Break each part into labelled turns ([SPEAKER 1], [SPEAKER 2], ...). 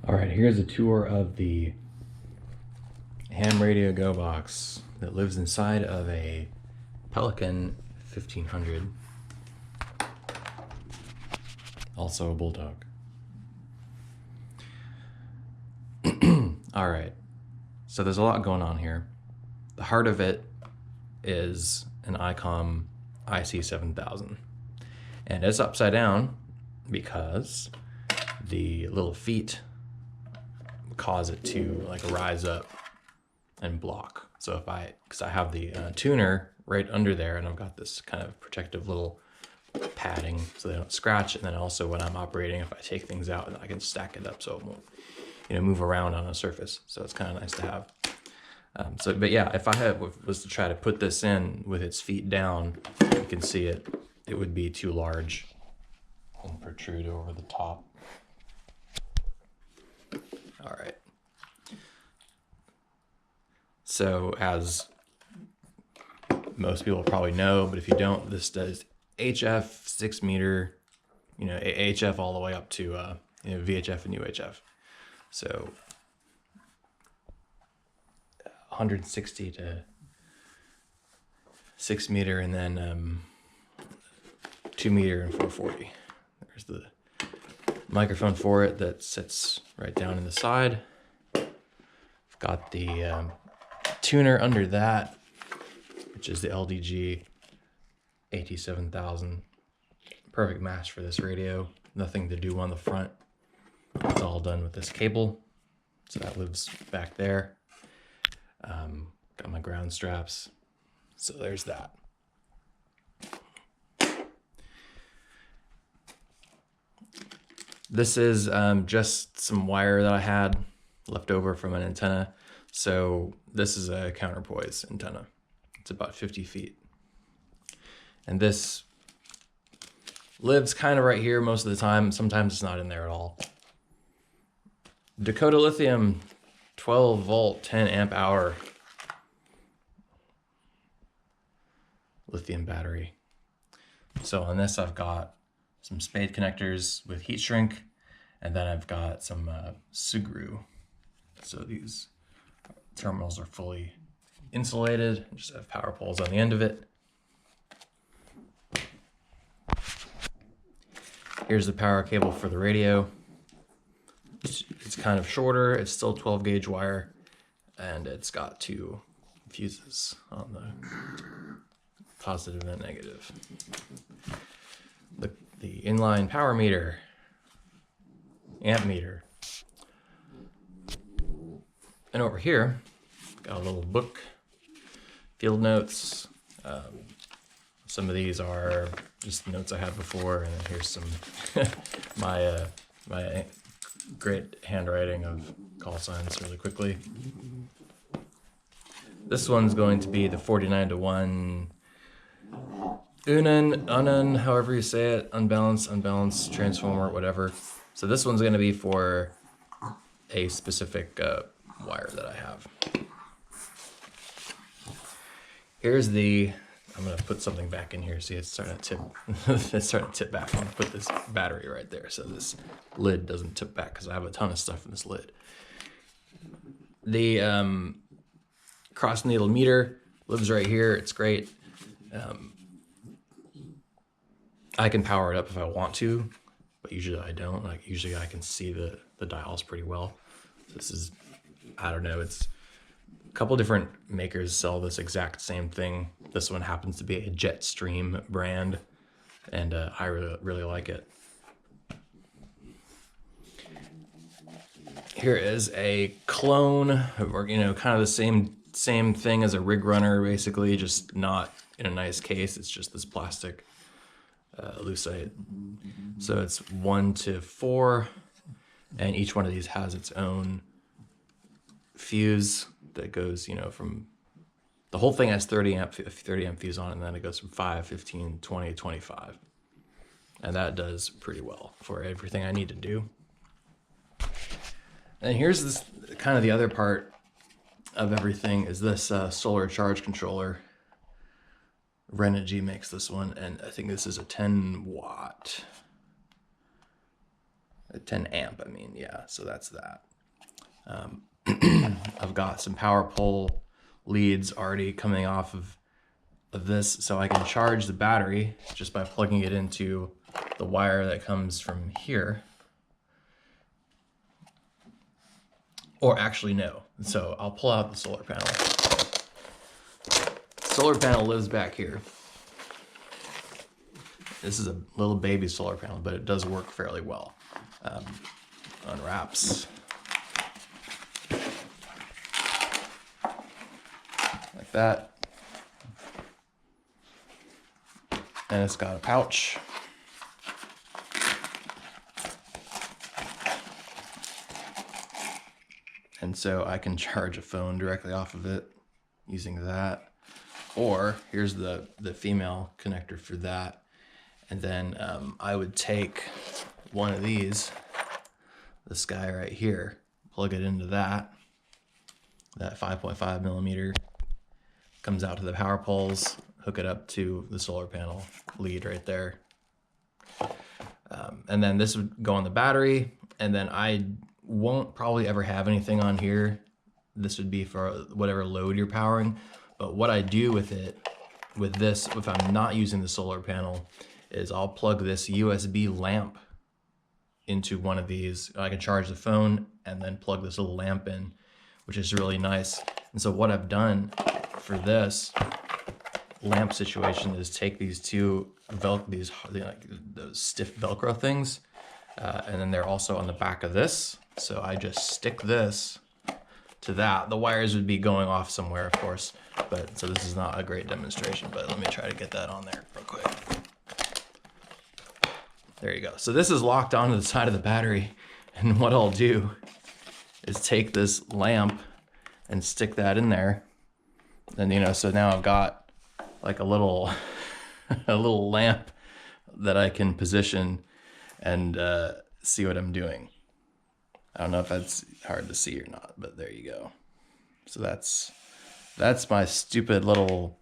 [SPEAKER 1] All right, here's a tour of the ham radio go box that lives inside of a Pelican 1500, also a Bulldog. All right, so there's a lot going on here. The heart of it is an Icom IC-7000, and it's upside down because the little feet cause it to like rise up and block. So if because I have the tuner right under there, and I've got this kind of protective little padding so they don't scratch. And then also when I'm operating, if I take things out, I can stack it up so it won't, move around on a surface. So it's kind of nice to have. But yeah, if I was to try to put this in with its feet down, you can see it would be too large and protrude over the top. All right. So as most people probably know, but if you don't, this does HF 6 meter, HF all the way up to VHF and UHF. So 160 to 6 meter, and then 2 meter and 440. There's the microphone for it that sits right down in the side. I've got the tuner under that, which is the LDG T-7000. Perfect match for this radio. Nothing to do on the front. It's all done with this cable. So that lives back there. Got my ground straps. So there's that. This is just some wire that I had left over from an antenna. So this is a counterpoise antenna. It's about 50 feet. And this lives kind of right here most of the time. Sometimes it's not in there at all. Dakota Lithium 12 volt, 10 amp hour lithium battery. So on this, I've got some spade connectors with heat shrink, and then I've got some screw. So these terminals are fully insulated, just have power poles on the end of it. Here's the power cable for the radio. It's kind of shorter, it's still 12 gauge wire, and it's got 2 fuses on the positive and negative. The inline power meter, amp meter. And over here, got a little book, field notes. Some of these are just notes I had before, and here's some my great handwriting of call signs really quickly. This one's going to be the 49-to-1 UNUN, however you say it, unbalanced transformer, whatever. So this one's going to be for a specific wire that I have. Here's I'm going to put something back in here. See, it's starting to tip. It's starting to tip back. I'm going to put this battery right there so this lid doesn't tip back, because I have a ton of stuff in this lid. The cross needle meter lives right here. It's great. I can power it up if I want to, but usually I don't. Like, usually I can see the dials pretty well. So this is, I don't know, it's a couple different makers sell this exact same thing. This one happens to be a Jetstream brand, and I really like it. Here is a clone, or kind of the same thing as a RIGrunner, basically, just not in a nice case. It's just this plastic lucite. So it's 1 to 4, and each one of these has its own fuse that goes, from the whole thing has 30 amp fuse on it, and then it goes from 5, 15, 20, 25. And that does pretty well for everything I need to do. And here's this kind of the other part of everything is this solar charge controller. Renogy makes this one, and I think this is a 10 watt. 10 amp, I mean, yeah, so that's that. I've got some Powerpole leads already coming off of this, so I can charge the battery just by plugging it into the wire that comes from here. Or actually no, so I'll pull out the solar panel. Solar panel lives back here. This is a little baby solar panel, but it does work fairly well. Unwraps like that. And it's got a pouch. And so I can charge a phone directly off of it using that. Or here's the female connector for that. And then I would take one of these, this guy right here, plug it into that. That 5.5 millimeter comes out to the power poles, hook it up to the solar panel lead right there. And then this would go on the battery, and then I won't probably ever have anything on here. This would be for whatever load you're powering. But what I do with it, with this, if I'm not using the solar panel, is I'll plug this USB lamp into one of these. I can charge the phone and then plug this little lamp in, which is really nice. And so what I've done for this lamp situation is take these two those stiff Velcro things, and then they're also on the back of this. So I just stick this to that. The wires would be going off somewhere, of course, but so this is not a great demonstration, but let me try to get that on there real quick. There you go. So this is locked onto the side of the battery, and what I'll do is take this lamp and stick that in there. And, you know, so now I've got like a little, a little lamp that I can position and see what I'm doing. I don't know if that's hard to see or not, but there you go. So that's my stupid little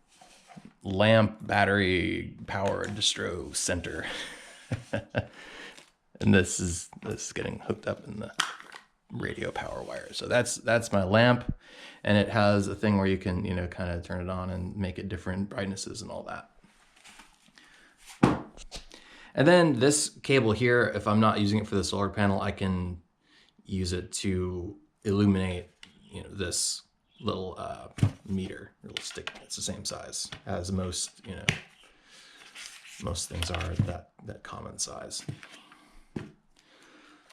[SPEAKER 1] lamp battery power distro center. And this is getting hooked up in the radio power wire. So that's my lamp, and it has a thing where you can, you know, kind of turn it on and make it different brightnesses and all that. And then this cable here, if I'm not using it for the solar panel, I can use it to illuminate, you know, this little meter, little stick. It's the same size as most, you know, most things are that common size.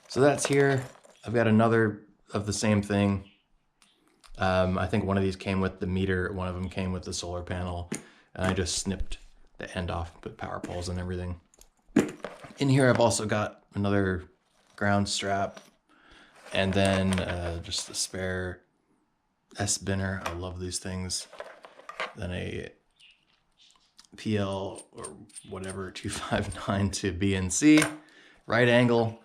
[SPEAKER 1] So that's here. I've got another of the same thing. I think one of these came with the meter, one of them came with the solar panel, and I just snipped the end off, put power poles and everything. In here I've also got another ground strap, and then just a spare S-binner. I love these things. Then a PL or whatever 259 to BNC, right angle.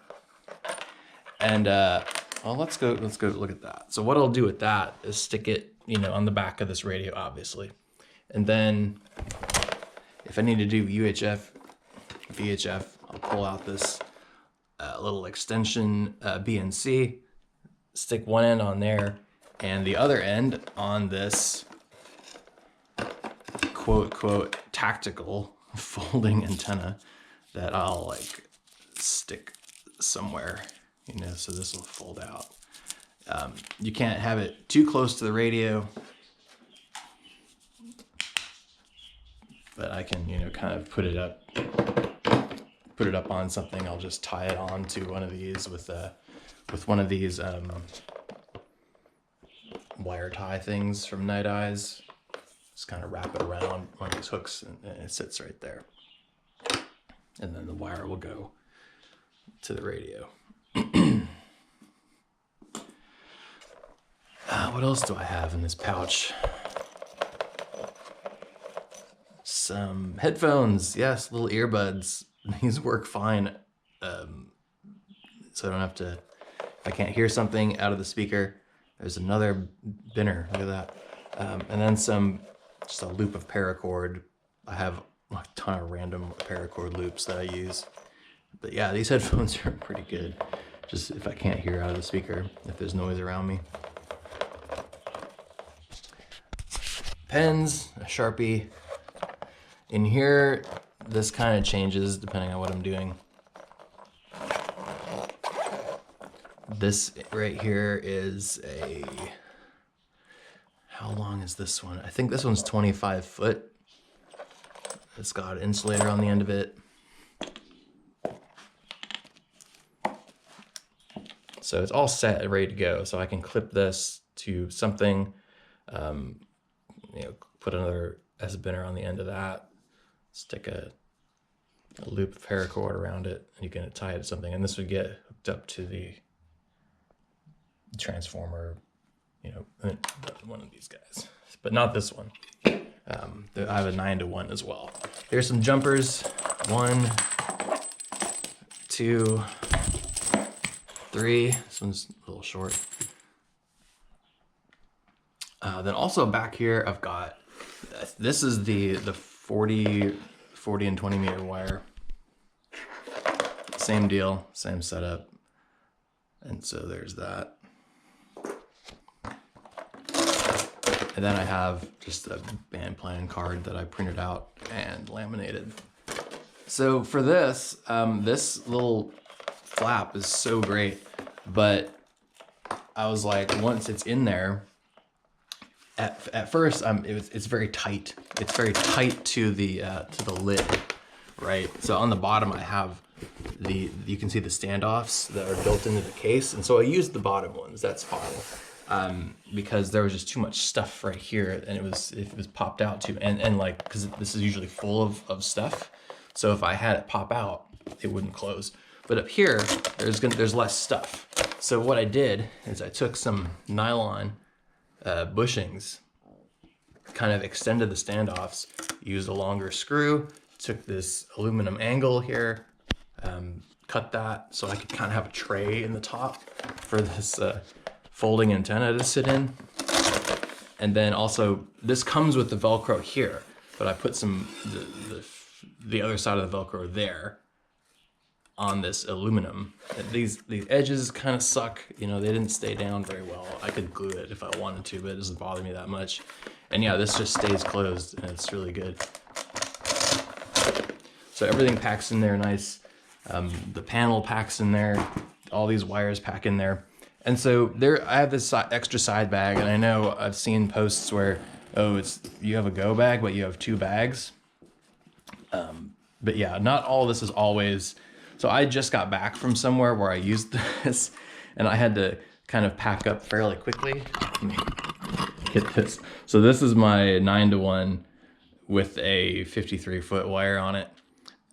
[SPEAKER 1] And well, let's go look at that. So what I'll do with that is stick it, you know, on the back of this radio, obviously. And then if I need to do UHF, VHF, I'll pull out this little extension BNC, stick one end on there, and the other end on this quote tactical folding antenna that I'll like stick somewhere, you know, so this will fold out. You can't have it too close to the radio, but I can, you know, kind of put it up on something. I'll just tie it on to one of these with one of these wire tie things from Night Eyes. Just kind of wrap it around one of these hooks, and it sits right there. And then the wire will go to the radio. What else do I have in this pouch? Some headphones. Yes, little earbuds. These work fine. So I don't have to, if I can't hear something out of the speaker, there's another binner. Look at that. And then just a loop of paracord. I have a ton of random paracord loops that I use. But yeah, these headphones are pretty good. Just if I can't hear out of the speaker, if there's noise around me. Pens, a Sharpie. In here, this kind of changes depending on what I'm doing. This right here is a, how long is this one? I think this one's 25 foot. It's got an insulator on the end of it. So it's all set and ready to go. So I can clip this to something, you know, put another S-bender on the end of that, stick a loop of paracord around it, and you can tie it to something. And this would get hooked up to the transformer, you know, one of these guys, but not this one. I have a 9-to-1 as well. Here's some jumpers. 1, 2, 3. This one's a little short. Then also back here, I've got, this is the 40 and 20 meter wire. Same deal, same setup. And so there's that. And then I have just a band plan card that I printed out and laminated. So for this, this little flap is so great, but I was like, once it's in there, at first it's very tight. It's very tight to the lid, right? So on the bottom I have you can see the standoffs that are built into the case, and so I used the bottom ones. That's fine. Because there was just too much stuff right here, and it was popped out too, and like, because this is usually full of stuff, so if I had it pop out, it wouldn't close. But up here, there's less stuff. So what I did is I took some nylon bushings, kind of extended the standoffs, used a longer screw, took this aluminum angle here, cut that so I could kind of have a tray in the top for this folding antenna to sit in. And then also, this comes with the Velcro here, but I put some, the other side of the Velcro there on this aluminum. And these edges kind of suck, you know, they didn't stay down very well. I could glue it if I wanted to, but it doesn't bother me that much. And yeah, this just stays closed, and it's really good. So everything packs in there nice. The panel packs in there, all these wires pack in there. And so there, I have this extra side bag, and I know I've seen posts where, oh, you have a go bag, but you have 2 bags. But yeah, not all of this is always. So I just got back from somewhere where I used this, and I had to kind of pack up fairly quickly. Let me get this. So this is my 9-to-1 with a 53-foot wire on it.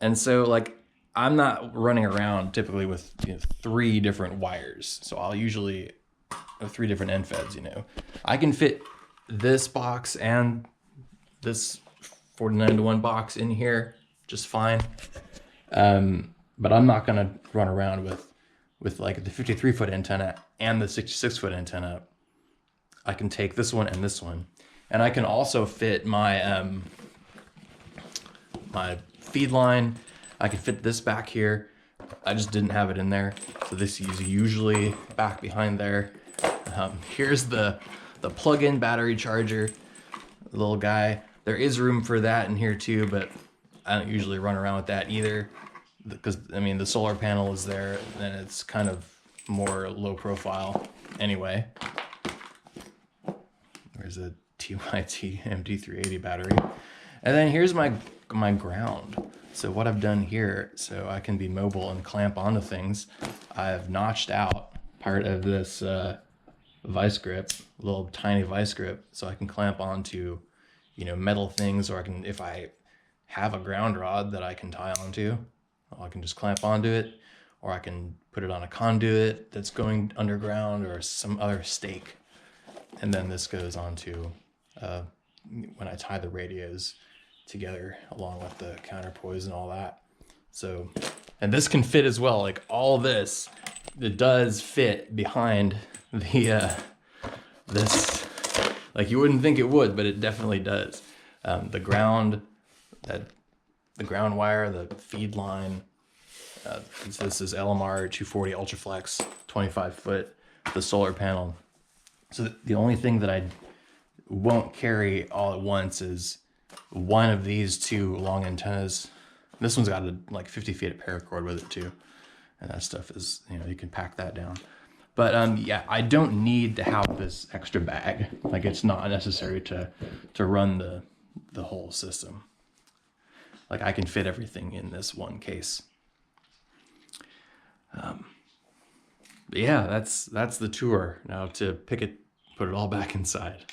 [SPEAKER 1] And so like, I'm not running around typically with 3 different wires. So I'll usually have 3 different end feds, you know. I can fit this box and this 49-to-1 box in here just fine. But I'm not gonna run around with like the 53-foot antenna and the 66-foot antenna. I can take this one and this one. And I can also fit my, my feed line. I can fit this back here. I just didn't have it in there. So this is usually back behind there. Here's the plug-in battery charger, little guy. There is room for that in here too, but I don't usually run around with that either, because I mean, the solar panel is there and it's kind of more low profile anyway. There's a TYT MD380 battery. And then here's my ground. So what I've done here, so I can be mobile and clamp onto things, I've notched out part of this vice grip, little tiny vice grip, so I can clamp onto, you know, metal things, or I can, if I have a ground rod that I can tie onto, I can just clamp onto it, or I can put it on a conduit that's going underground or some other stake. And then this goes onto, when I tie the radios together along with the counterpoise and all that. So, and this can fit as well, like all this, it does fit behind the, this, like you wouldn't think it would, but it definitely does. The ground wire, the feed line, This is LMR-240 UltraFlex 25 foot, the solar panel. So the only thing that I won't carry all at once is one of these two long antennas. This one's got like 50 feet of paracord with it too. And that stuff is, you know, you can pack that down. But yeah, I don't need to have this extra bag. Like, it's not necessary to run the whole system. Like, I can fit everything in this one case. But yeah, that's the tour. Now to put it all back inside.